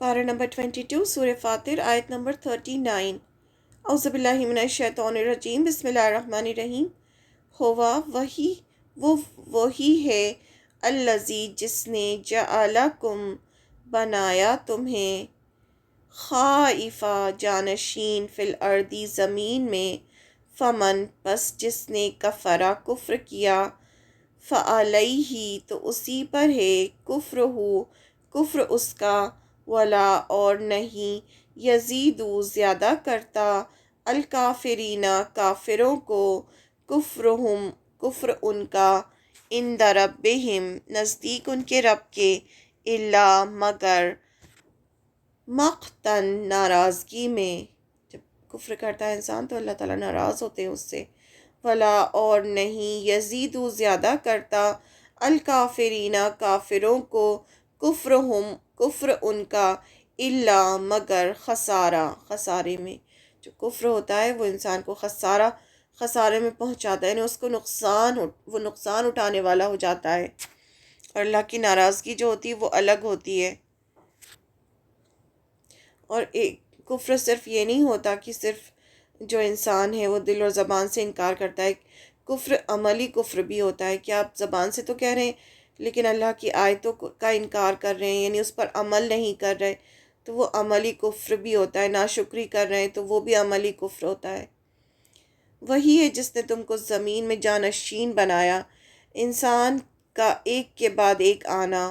پارہ نمبر 22 سورہ فاطر آیت نمبر 39۔ اعوذ باللہ من الشیطان الرجیم، بسم اللہ الرحمن الرحیم۔ ہوا وہی ہے الذی جس نے جعلکم بنایا تمہیں خائفہ جانشین فی الارض زمین میں، فمن پس جس نے کفرا کفر کیا، فعلیہ تو اسی پر ہے کفر اس کا، ولا اور نہیں یزیدو زیادہ کرتا الکافرین کافروں کو، کفر ان کا، عند ربہم نزدیک ان کے رب کے، الا مگر مقتن ناراضگی میں، جب کفر کرتا ہے انسان تو اللہ تعالیٰ ناراض ہوتے ہیں اس سے، ولا اور نہیں یزیدو زیادہ کرتا الکافرین کافروں کو، کفر ان کا، الا مگر خسارے میں۔ جو کفر ہوتا ہے وہ انسان کو خسارے میں پہنچاتا ہے، یعنی اس کو وہ نقصان اٹھانے والا ہو جاتا ہے، اور اللہ کی ناراضگی جو ہوتی ہے وہ الگ ہوتی ہے۔ اور ایک کفر صرف یہ نہیں ہوتا کہ صرف جو انسان ہے وہ دل اور زبان سے انکار کرتا ہے، کفر عملی کفر بھی ہوتا ہے کہ آپ زبان سے تو کہہ رہے ہیں لیکن اللہ کی آیتوں کا انکار کر رہے ہیں، یعنی اس پر عمل نہیں کر رہے، تو وہ عملی کفر بھی ہوتا ہے۔ ناشکری کر رہے ہیں تو وہ بھی عملی کفر ہوتا ہے۔ وہی ہے جس نے تم کو زمین میں جانشین بنایا، انسان کا ایک کے بعد ایک آنا،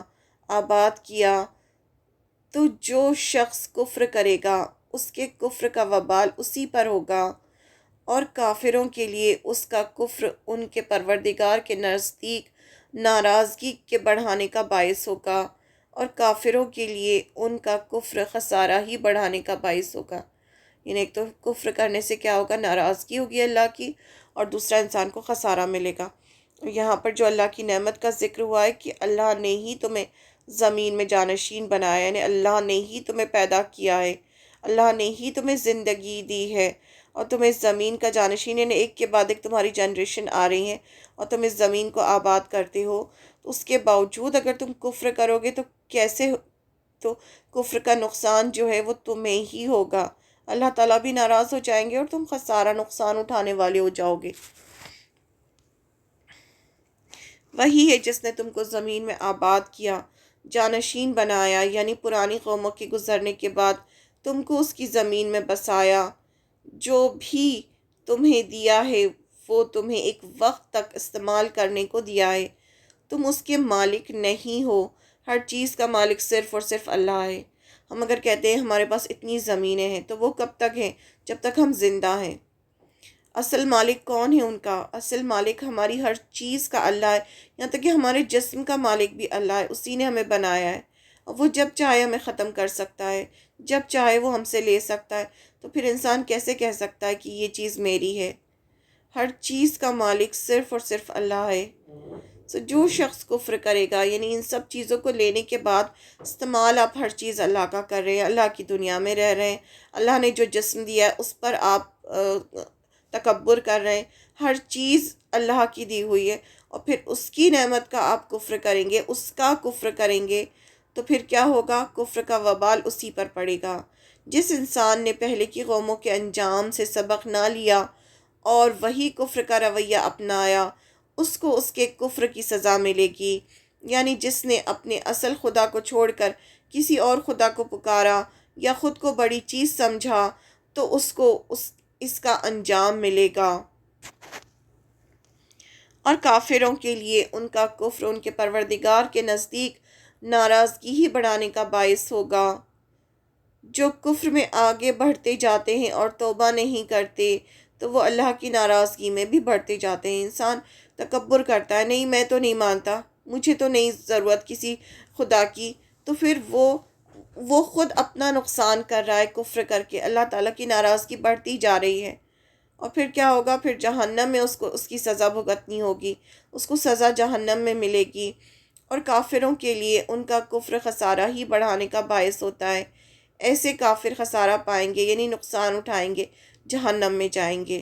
آباد کیا، تو جو شخص کفر کرے گا اس کے کفر کا وبال اسی پر ہوگا، اور کافروں کے لیے اس کا کفر ان کے پروردگار کے نزدیک ناراضگی کے بڑھانے کا باعث ہوگا، اور کافروں کے لیے ان کا کفر خسارہ ہی بڑھانے کا باعث ہوگا۔ یعنی ایک تو کفر کرنے سے کیا ہوگا، ناراضگی ہوگی اللہ کی، اور دوسرا انسان کو خسارہ ملے گا۔ یہاں پر جو اللہ کی نعمت کا ذکر ہوا ہے کہ اللہ نے ہی تمہیں زمین میں جانشین بنایا، یعنی اللہ نے ہی تمہیں پیدا کیا ہے، اللہ نے ہی تمہیں زندگی دی ہے، اور تم اس زمین کا جانشین، یعنی ایک کے بعد ایک تمہاری جنریشن آ رہی ہیں اور تم اس زمین کو آباد کرتے ہو، تو اس کے باوجود اگر تم کفر کرو گے تو کیسے، تو کفر کا نقصان جو ہے وہ تمہیں ہی ہوگا، اللہ تعالیٰ بھی ناراض ہو جائیں گے اور تم خسارہ نقصان اٹھانے والے ہو جاؤ گے۔ وہی ہے جس نے تم کو زمین میں آباد کیا، جانشین بنایا، یعنی پرانی قوموں کے گزرنے کے بعد تم کو اس کی زمین میں بسایا، جو بھی تمہیں دیا ہے وہ تمہیں ایک وقت تک استعمال کرنے کو دیا ہے، تم اس کے مالک نہیں ہو، ہر چیز کا مالک صرف اور صرف اللہ ہے۔ ہم اگر کہتے ہیں ہمارے پاس اتنی زمینیں ہیں تو وہ کب تک ہیں، جب تک ہم زندہ ہیں۔ اصل مالک کون ہے ان کا؟ اصل مالک ہماری ہر چیز کا اللہ ہے، یہاں تک کہ ہمارے جسم کا مالک بھی اللہ ہے، اسی نے ہمیں بنایا ہے، اور وہ جب چاہے ہمیں ختم کر سکتا ہے، جب چاہے وہ ہم سے لے سکتا ہے، تو پھر انسان کیسے کہہ سکتا ہے کہ یہ چیز میری ہے؟ ہر چیز کا مالک صرف اور صرف اللہ ہے۔ جو شخص کفر کرے گا، یعنی ان سب چیزوں کو لینے کے بعد استعمال آپ ہر چیز اللہ کا کر رہے ہیں، اللہ کی دنیا میں رہ رہے ہیں، اللہ نے جو جسم دیا ہے اس پر آپ تکبر کر رہے ہیں، ہر چیز اللہ کی دی ہوئی ہے، اور پھر اس کی نعمت کا آپ کفر کریں گے، اس کا کفر کریں گے، تو پھر کیا ہوگا؟ کفر کا وبال اسی پر پڑے گا۔ جس انسان نے پہلے کی قوموں کے انجام سے سبق نہ لیا اور وہی کفر کا رویہ اپنایا، اس کو اس کے کفر کی سزا ملے گی، یعنی جس نے اپنے اصل خدا کو چھوڑ کر کسی اور خدا کو پکارا یا خود کو بڑی چیز سمجھا، تو اس کو اس کا انجام ملے گا۔ اور کافروں کے لیے ان کا کفر ان کے پروردگار کے نزدیک ناراضگی ہی بڑھانے کا باعث ہوگا۔ جو کفر میں آگے بڑھتے جاتے ہیں اور توبہ نہیں کرتے تو وہ اللہ کی ناراضگی میں بھی بڑھتے جاتے ہیں۔ انسان تکبر کرتا ہے، نہیں میں تو نہیں مانتا، مجھے تو نہیں ضرورت کسی خدا کی، تو پھر وہ خود اپنا نقصان کر رہا ہے کفر کر کے، اللہ تعالیٰ کی ناراضگی بڑھتی جا رہی ہے، اور پھر کیا ہوگا؟ پھر جہنم میں اس کی سزا بھگتنی ہوگی، اس کو سزا جہنم میں ملے گی۔ اور کافروں کے لیے ان کا کفر خسارہ ہی بڑھانے کا باعث ہوتا ہے، ایسے کافر خسارہ پائیں گے، یعنی نقصان اٹھائیں گے، جہنم میں جائیں گے۔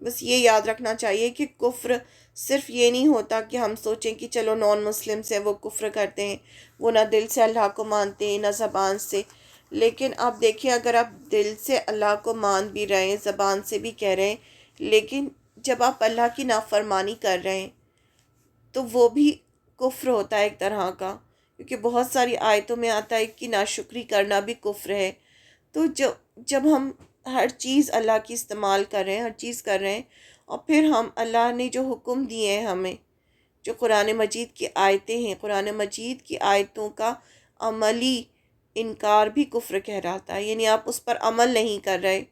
بس یہ یاد رکھنا چاہیے کہ کفر صرف یہ نہیں ہوتا کہ ہم سوچیں کہ چلو نان مسلم سے وہ کفر کرتے ہیں، وہ نہ دل سے اللہ کو مانتے ہیں نہ زبان سے. لیکن آپ دیکھیں، اگر آپ دل سے اللہ کو مان بھی رہے ہیں، زبان سے بھی کہہ رہے ہیں، لیکن جب آپ اللہ کی نافرمانی کر رہے ہیں تو وہ بھی کفر ہوتا ہے ایک طرح کا، کیونکہ بہت ساری آیتوں میں آتا ہے کہ ناشکری کرنا بھی کفر ہے. تو جب ہم ہر چیز اللہ کی استعمال کر رہے ہیں، ہر چیز کر رہے ہیں، اور پھر ہم اللہ نے جو حکم دیے ہیں ہمیں، جو قرآن مجید کی آیتیں ہیں، قرآن مجید کی آیتوں کا عملی انکار بھی کفر کہلاتا ہے. یعنی آپ اس پر عمل نہیں کر رہے،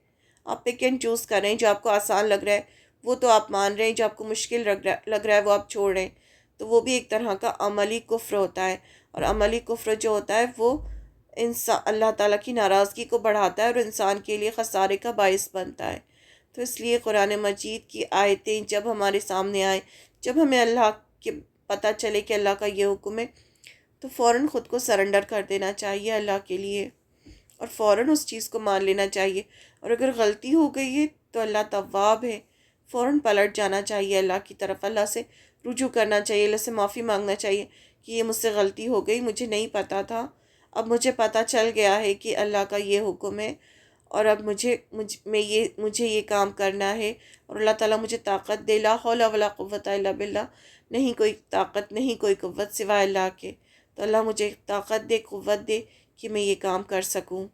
آپ پک اینڈ چوز کر رہے ہیں، جو آپ کو آسان لگ رہا ہے وہ تو آپ مان رہے ہیں، جو آپ کو مشکل لگ رہا ہے وہ آپ چھوڑ رہے ہیں. تو وہ بھی ایک طرح کا عملی کفر ہوتا ہے. اور عملی کفر جو ہوتا ہے وہ انسان اللہ تعالیٰ کی ناراضگی کو بڑھاتا ہے اور انسان کے لیے خسارے کا باعث بنتا ہے. تو اس لیے قرآن مجید کی آیتیں جب ہمارے سامنے آئیں، جب ہمیں اللہ کے پتہ چلے کہ اللہ کا یہ حکم ہے، تو فوراً خود کو سرنڈر کر دینا چاہیے اللہ کے لیے، اور فوراً اس چیز کو مان لینا چاہیے. اور اگر غلطی ہو گئی ہے تو اللہ تواب ہے، فوراً پلٹ جانا چاہیے اللہ کی طرف، اللہ سے رجوع کرنا چاہیے، اللہ سے معافی مانگنا چاہیے کہ یہ مجھ سے غلطی ہو گئی، مجھے نہیں پتہ تھا، اب مجھے پتہ چل گیا ہے کہ اللہ کا یہ حکم ہے، اور اب مجھے یہ کام کرنا ہے. اور اللہ تعالیٰ مجھے طاقت دے، لا حول ولا قوت الا باللہ، نہیں کوئی طاقت نہیں کوئی قوت سوائے اللہ کے. تو اللہ مجھے طاقت دے، قوت دے کہ میں یہ کام کر سکوں.